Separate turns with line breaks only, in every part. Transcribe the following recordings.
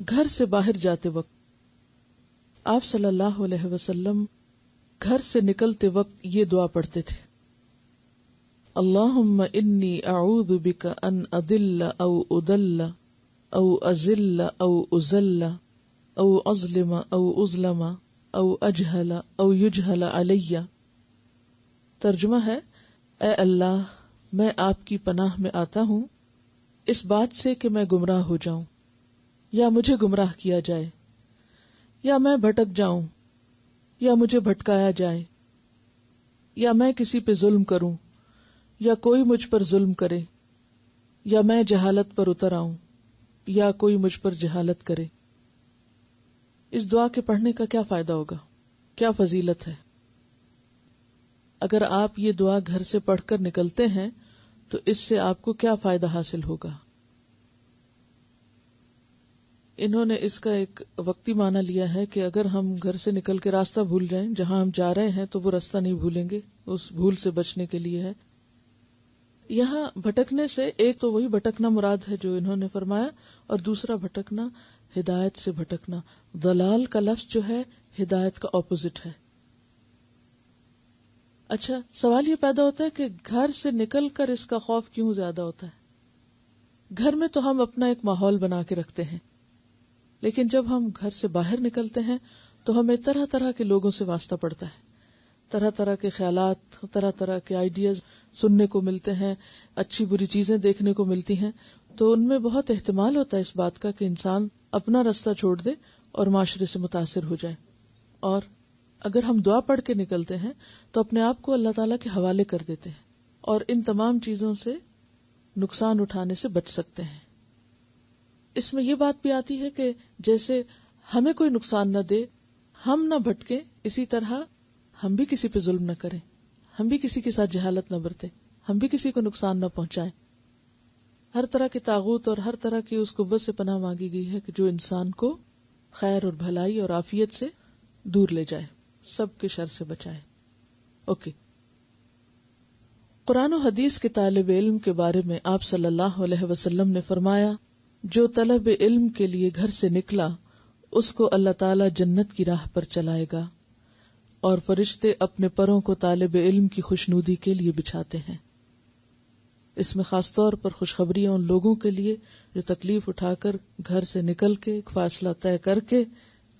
گھر سے باہر جاتے وقت آپ صلی اللہ علیہ وسلم گھر سے نکلتے وقت یہ دعا پڑھتے تھے، اللہم انی اعوذ بک ان اضل او اضل او ازل او ازل او اظلم او اظلم او اجہل او یجہل علی۔ ترجمہ ہے، اے اللہ میں آپ کی پناہ میں آتا ہوں اس بات سے کہ میں گمراہ ہو جاؤں یا مجھے گمراہ کیا جائے، یا میں بھٹک جاؤں یا مجھے بھٹکایا جائے، یا میں کسی پہ ظلم کروں یا کوئی مجھ پر ظلم کرے، یا میں جہالت پر اتر آؤں یا کوئی مجھ پر جہالت کرے۔ اس دعا کے پڑھنے کا کیا فائدہ ہوگا، کیا فضیلت ہے؟ اگر آپ یہ دعا گھر سے پڑھ کر نکلتے ہیں تو اس سے آپ کو کیا فائدہ حاصل ہوگا؟ انہوں نے اس کا ایک وقتی معنی لیا ہے کہ اگر ہم گھر سے نکل کے راستہ بھول جائیں، جہاں ہم جا رہے ہیں تو وہ راستہ نہیں بھولیں گے، اس بھول سے بچنے کے لیے ہے۔ یہاں بھٹکنے سے ایک تو وہی بھٹکنا مراد ہے جو انہوں نے فرمایا، اور دوسرا بھٹکنا ہدایت سے بھٹکنا۔ ضلال کا لفظ جو ہے ہدایت کا اپوزٹ ہے۔ اچھا، سوال یہ پیدا ہوتا ہے کہ گھر سے نکل کر اس کا خوف کیوں زیادہ ہوتا ہے؟ گھر میں تو ہم اپنا ایک ماحول بنا کے رکھتے ہیں، لیکن جب ہم گھر سے باہر نکلتے ہیں تو ہمیں طرح طرح کے لوگوں سے واسطہ پڑتا ہے، طرح طرح کے خیالات، طرح طرح کے آئیڈیاز سننے کو ملتے ہیں، اچھی بری چیزیں دیکھنے کو ملتی ہیں، تو ان میں بہت احتمال ہوتا ہے اس بات کا کہ انسان اپنا راستہ چھوڑ دے اور معاشرے سے متاثر ہو جائے۔ اور اگر ہم دعا پڑھ کے نکلتے ہیں تو اپنے آپ کو اللہ تعالیٰ کے حوالے کر دیتے ہیں اور ان تمام چیزوں سے نقصان اٹھانے سے بچ سکتے ہیں۔ اس میں یہ بات بھی آتی ہے کہ جیسے ہمیں کوئی نقصان نہ دے، ہم نہ بھٹکیں، اسی طرح ہم بھی کسی پہ ظلم نہ کریں، ہم بھی کسی کے ساتھ جہالت نہ برتیں، ہم بھی کسی کو نقصان نہ پہنچائیں۔ ہر طرح کے طاغوت اور ہر طرح کی اس قوت سے پناہ مانگی گئی ہے کہ جو انسان کو خیر اور بھلائی اور عافیت سے دور لے جائے، سب کے شر سے بچائے۔ اوکے، قرآن و حدیث کے طالب علم کے بارے میں آپ صلی اللہ علیہ وسلم نے فرمایا، جو طلب علم کے لیے گھر سے نکلا اس کو اللہ تعالی جنت کی راہ پر چلائے گا، اور فرشتے اپنے پروں کو طالب علم کی خوشنودی کے لیے بچھاتے ہیں۔ اس میں خاص طور پر خوشخبریاں ان لوگوں کے لیے جو تکلیف اٹھا کر گھر سے نکل کے ایک فاصلہ طے کر کے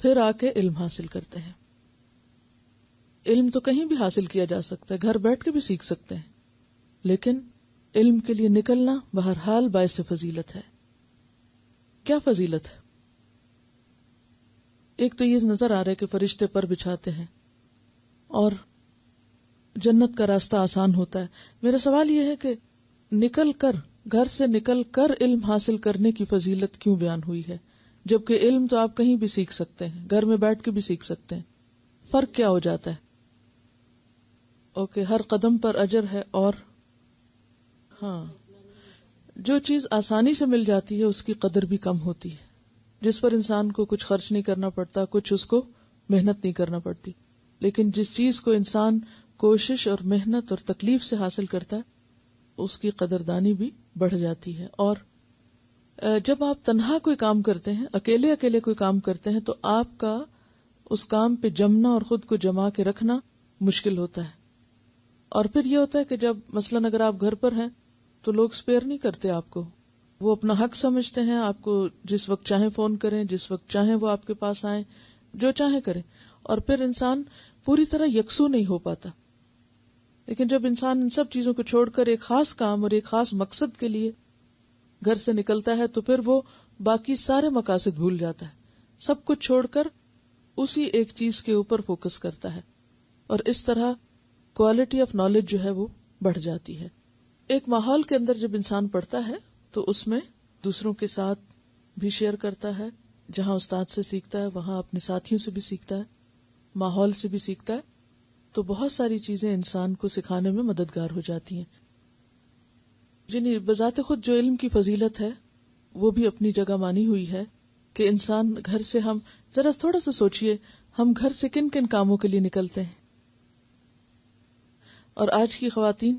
پھر آ کے علم حاصل کرتے ہیں۔ علم تو کہیں بھی حاصل کیا جا سکتا ہے، گھر بیٹھ کے بھی سیکھ سکتے ہیں، لیکن علم کے لیے نکلنا بہرحال باعث فضیلت ہے۔ کیا فضیلت ہے؟ ایک تو یہ نظر آ رہا ہے کہ فرشتے پر بچھاتے ہیں اور جنت کا راستہ آسان ہوتا ہے۔ میرا سوال یہ ہے کہ گھر سے نکل کر علم حاصل کرنے کی فضیلت کیوں بیان ہوئی ہے، جبکہ علم تو آپ کہیں بھی سیکھ سکتے ہیں، گھر میں بیٹھ کے بھی سیکھ سکتے ہیں۔ فرق کیا ہو جاتا ہے؟ اوکے، ہر قدم پر اجر ہے، اور ہاں، جو چیز آسانی سے مل جاتی ہے اس کی قدر بھی کم ہوتی ہے، جس پر انسان کو کچھ خرچ نہیں کرنا پڑتا، کچھ اس کو محنت نہیں کرنا پڑتی، لیکن جس چیز کو انسان کوشش اور محنت اور تکلیف سے حاصل کرتا ہے اس کی قدردانی بھی بڑھ جاتی ہے۔ اور جب آپ تنہا کوئی کام کرتے ہیں، اکیلے کوئی کام کرتے ہیں، تو آپ کا اس کام پہ جمنا اور خود کو جما کے رکھنا مشکل ہوتا ہے۔ اور پھر یہ ہوتا ہے کہ جب مثلاً اگر آپ گھر پر ہیں تو لوگ سپیئر نہیں کرتے آپ کو، وہ اپنا حق سمجھتے ہیں، آپ کو جس وقت چاہیں فون کریں، جس وقت چاہیں وہ آپ کے پاس آئیں، جو چاہیں کریں، اور پھر انسان پوری طرح یکسو نہیں ہو پاتا۔ لیکن جب انسان ان سب چیزوں کو چھوڑ کر ایک خاص کام اور ایک خاص مقصد کے لیے گھر سے نکلتا ہے تو پھر وہ باقی سارے مقاصد بھول جاتا ہے، سب کچھ چھوڑ کر اسی ایک چیز کے اوپر فوکس کرتا ہے، اور اس طرح کوالٹی آف نالج جو ہے وہ بڑھ جاتی ہے۔ ایک ماحول کے اندر جب انسان پڑھتا ہے تو اس میں دوسروں کے ساتھ بھی شیئر کرتا ہے، جہاں استاد سے سیکھتا ہے وہاں اپنے ساتھیوں سے بھی سیکھتا ہے، ماحول سے بھی سیکھتا ہے، تو بہت ساری چیزیں انسان کو سکھانے میں مددگار ہو جاتی ہیں۔ جنہیں بذات خود جو علم کی فضیلت ہے وہ بھی اپنی جگہ مانی ہوئی ہے کہ انسان گھر سے، ہم ذرا تھوڑا سا سوچئے، ہم گھر سے کن کن کاموں کے لیے نکلتے ہیں؟ اور آج کی خواتین،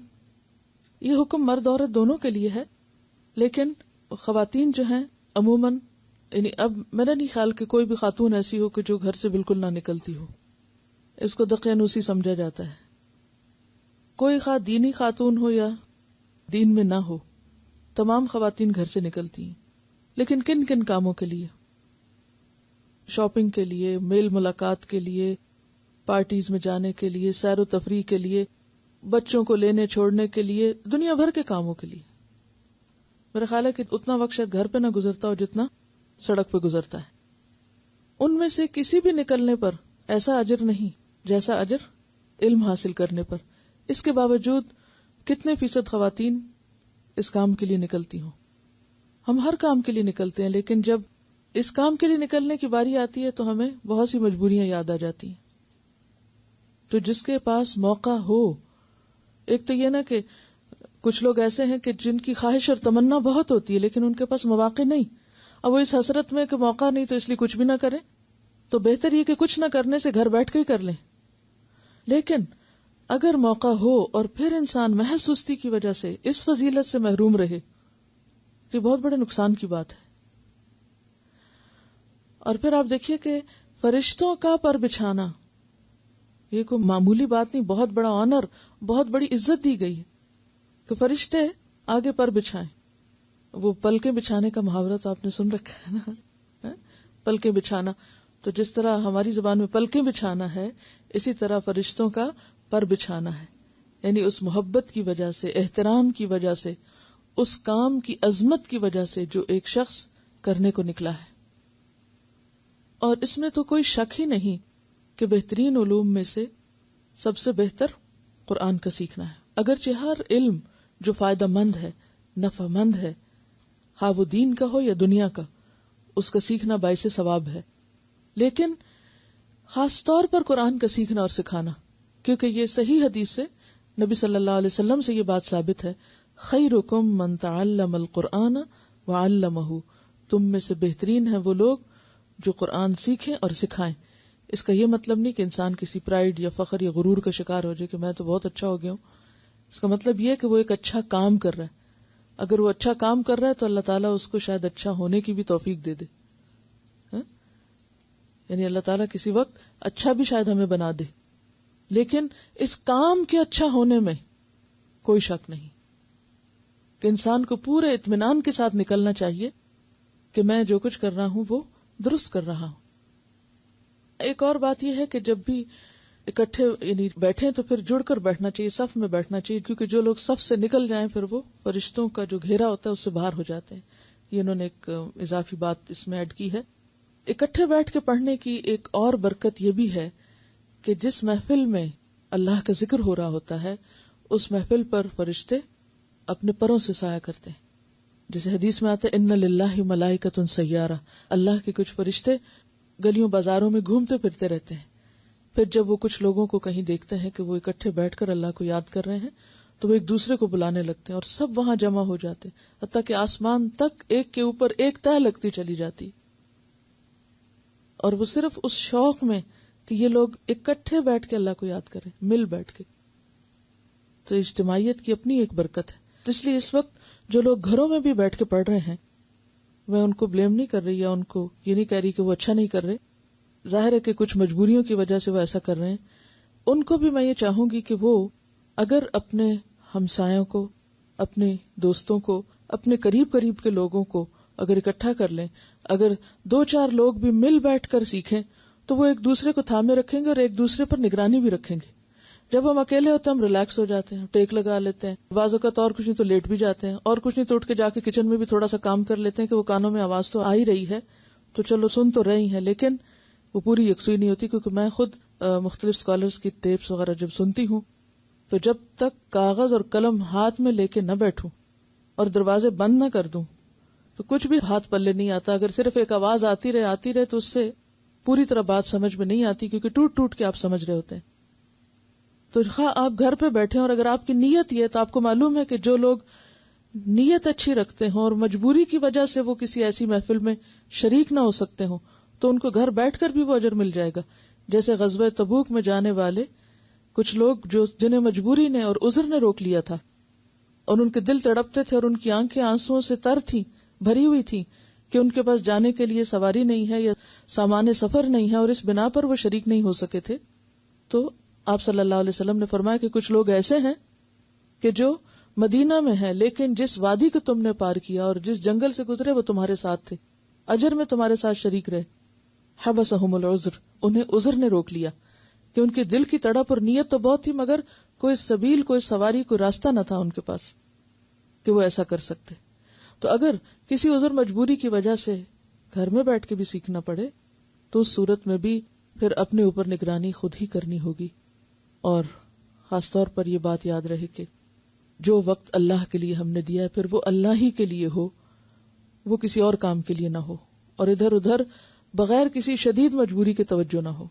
یہ حکم مرد عورت دونوں کے لیے ہے، لیکن خواتین جو ہیں عموماً یعنی اب میرا نہیں خیال کہ کوئی بھی خاتون ایسی ہو کہ جو گھر سے بالکل نہ نکلتی ہو، اس کو دقیانوسی سمجھا جاتا ہے. کوئی دینی خاتون ہو یا دین میں نہ ہو، تمام خواتین گھر سے نکلتی ہیں، لیکن کن کن کاموں کے لیے؟ شاپنگ کے لیے، میل ملاقات کے لیے، پارٹیز میں جانے کے لیے، سیر و تفریح کے لیے، بچوں کو لینے چھوڑنے کے لیے، دنیا بھر کے کاموں کے لیے. میرا خیال ہے کہ اتنا وقت شاید گھر پہ نہ گزرتا ہو جتنا سڑک پہ گزرتا ہے. ان میں سے کسی بھی نکلنے پر ایسا اجر نہیں جیسا اجر علم حاصل کرنے پر. اس کے باوجود کتنے فیصد خواتین اس کام کے لیے نکلتی ہوں؟ ہم ہر کام کے لیے نکلتے ہیں، لیکن جب اس کام کے لیے نکلنے کی باری آتی ہے تو ہمیں بہت سی مجبوریاں یاد آ جاتی ہیں. تو جس کے پاس موقع ہو، ایک تو یہ نا کہ کچھ لوگ ایسے ہیں کہ جن کی خواہش اور تمنا بہت ہوتی ہے لیکن ان کے پاس مواقع نہیں. اب وہ اس حسرت میں کہ موقع نہیں تو اس لیے کچھ بھی نہ کریں. تو بہتر یہ کہ کچھ نہ کرنے سے گھر بیٹھ کے ہی کر لیں. لیکن اگر موقع ہو اور پھر انسان محض سستی کی وجہ سے اس فضیلت سے محروم رہے تو یہ بہت بڑے نقصان کی بات ہے. اور پھر آپ دیکھیے کہ فرشتوں کا پر بچھانا یہ کوئی معمولی بات نہیں، بہت بڑا آنر، بہت بڑی عزت دی گئی ہے کہ فرشتے آگے پر بچھائیں. وہ پلکیں بچھانے کا محاورہ تو آپ نے سن رکھا ہے نا، پلکیں بچھانا. تو جس طرح ہماری زبان میں پلکیں بچھانا ہے، اسی طرح فرشتوں کا پر بچھانا ہے. یعنی اس محبت کی وجہ سے، احترام کی وجہ سے، اس کام کی عظمت کی وجہ سے جو ایک شخص کرنے کو نکلا ہے. اور اس میں تو کوئی شک ہی نہیں کہ بہترین علوم میں سے سب سے بہتر قرآن کا سیکھنا ہے. اگرچہ ہر علم جو فائدہ مند ہے، نفع مند ہے، خواہ وہ دین کا ہو یا دنیا کا، اس کا سیکھنا باعث ثواب ہے. لیکن خاص طور پر قرآن کا سیکھنا اور سکھانا، کیونکہ یہ صحیح حدیث سے نبی صلی اللہ علیہ وسلم سے یہ بات ثابت ہے، خیرکم من تعلم القرآن وعلمہ، تم میں سے بہترین ہیں وہ لوگ جو قرآن سیکھیں اور سکھائیں. اس کا یہ مطلب نہیں کہ انسان کسی پرائیڈ یا فخر یا غرور کا شکار ہو جائے کہ میں تو بہت اچھا ہو گیا ہوں. اس کا مطلب یہ کہ وہ ایک اچھا کام کر رہا ہے. اگر وہ اچھا کام کر رہا ہے تو اللہ تعالیٰ اس کو شاید اچھا ہونے کی بھی توفیق دے دے. یعنی اللہ تعالیٰ کسی وقت اچھا بھی شاید ہمیں بنا دے. لیکن اس کام کے اچھا ہونے میں کوئی شک نہیں کہ انسان کو پورے اطمینان کے ساتھ نکلنا چاہیے کہ میں جو کچھ کر رہا ہوں وہ درست کر رہا ہوں. ایک اور بات یہ ہے کہ جب بھی اکٹھے یعنی بیٹھیں تو پھر جڑ کر بیٹھنا چاہیے، صف میں بیٹھنا چاہیے، کیونکہ جو لوگ صف سے نکل جائیں پھر وہ فرشتوں کا جو گھیرا ہوتا ہے اس سے باہر ہو جاتے ہیں. یہ انہوں نے ایک اضافی بات اس میں ایڈ کی ہے. اکٹھے بیٹھ کے پڑھنے کی ایک اور برکت یہ بھی ہے کہ جس محفل میں اللہ کا ذکر ہو رہا ہوتا ہے اس محفل پر فرشتے اپنے پروں سے سایہ کرتے ہیں. جیسے حدیث میں آتا ہے ان للہ ملائکۃ سیارہ، اللہ کے کچھ فرشتے گلیوں بازاروں میں گھومتے پھرتے رہتے ہیں. پھر جب وہ کچھ لوگوں کو کہیں دیکھتے ہیں کہ وہ اکٹھے بیٹھ کر اللہ کو یاد کر رہے ہیں تو وہ ایک دوسرے کو بلانے لگتے ہیں اور سب وہاں جمع ہو جاتے ہیں، حتیٰ کہ آسمان تک ایک کے اوپر ایک تہ لگتی چلی جاتی. اور وہ صرف اس شوق میں کہ یہ لوگ اکٹھے بیٹھ کے اللہ کو یاد کریں، مل بیٹھ کے. تو اجتماعیت کی اپنی ایک برکت ہے. تو اس لیے اس وقت جو لوگ گھروں میں بھی بیٹھ کے پڑھ رہے ہیں میں ان کو بلیم نہیں کر رہی یا ان کو یہ نہیں کہہ رہی کہ وہ اچھا نہیں کر رہے. ظاہر ہے کہ کچھ مجبوریوں کی وجہ سے وہ ایسا کر رہے ہیں. ان کو بھی میں یہ چاہوں گی کہ وہ اگر اپنے ہمسایوں کو، اپنے دوستوں کو، اپنے قریب کے لوگوں کو اگر اکٹھا کر لیں، اگر 2-4 لوگ بھی مل بیٹھ کر سیکھیں تو وہ ایک دوسرے کو تھامے رکھیں گے اور ایک دوسرے پر نگرانی بھی رکھیں گے. جب ہم اکیلے ہوتے ہیں ہم ریلیکس ہو جاتے ہیں، ٹیک لگا لیتے ہیں، بعض اوقات اور کچھ نہیں تو لیٹ بھی جاتے ہیں، اور کچھ نہیں تو اٹھ کے جا کے کچن میں بھی تھوڑا سا کام کر لیتے ہیں کہ وہ کانوں میں آواز تو آ ہی رہی ہے تو چلو سن تو رہی ہیں، لیکن وہ پوری یکسوئی نہیں ہوتی. کیونکہ میں خود مختلف اسکالرس کی ٹیپس وغیرہ جب سنتی ہوں تو جب تک کاغذ اور قلم ہاتھ میں لے کے نہ بیٹھوں اور دروازے بند نہ کر دوں تو کچھ بھی ہاتھ پلے نہیں آتا. اگر صرف ایک آواز آتی رہے تو اس سے پوری طرح بات سمجھ میں نہیں آتی، کیونکہ ٹوٹ کے آپ سمجھ رہے ہوتے ہیں. تو خواہ آپ گھر پہ بیٹھے اور اگر آپ کی نیت یہ ہے تو آپ کو معلوم ہے کہ جو لوگ نیت اچھی رکھتے ہوں اور مجبوری کی وجہ سے وہ کسی ایسی محفل میں شریک نہ ہو سکتے ہوں تو ان کو گھر بیٹھ کر بھی وہ اجر مل جائے گا. جیسے غزوہ تبوک میں جانے والے کچھ لوگ جنہیں مجبوری نے اور عذر نے روک لیا تھا اور ان کے دل تڑپتے تھے اور ان کی آنکھیں آنسوؤں سے تر تھیں، بھری ہوئی تھیں، کہ ان کے پاس جانے کے لیے سواری نہیں ہے یا سامان سفر نہیں ہے اور اس بنا پر وہ شریک نہیں ہو سکے تھے، تو آپ صلی اللہ علیہ وسلم نے فرمایا کہ کچھ لوگ ایسے ہیں کہ جو مدینہ میں ہیں لیکن جس وادی کو تم نے پار کیا اور جس جنگل سے گزرے وہ تمہارے ساتھ تھے، اجر میں تمہارے ساتھ شریک رہے. حبسہم العذر، انہیں عذر نے روک لیا کہ ان کے دل کی تڑپ اور نیت تو بہت تھی مگر کوئی سبیل، کوئی سواری، کوئی راستہ نہ تھا ان کے پاس کہ وہ ایسا کر سکتے. تو اگر کسی عذر مجبوری کی وجہ سے گھر میں بیٹھ کے بھی سیکھنا پڑے تو اس صورت میں بھی پھر اپنے اوپر نگرانی خود ہی کرنی ہوگی. اور خاص طور پر یہ بات یاد رہے کہ جو وقت اللہ کے لیے ہم نے دیا ہے پھر وہ اللہ ہی کے لیے ہو، وہ کسی اور کام کے لیے نہ ہو، اور ادھر ادھر بغیر کسی شدید مجبوری کے توجہ نہ ہو.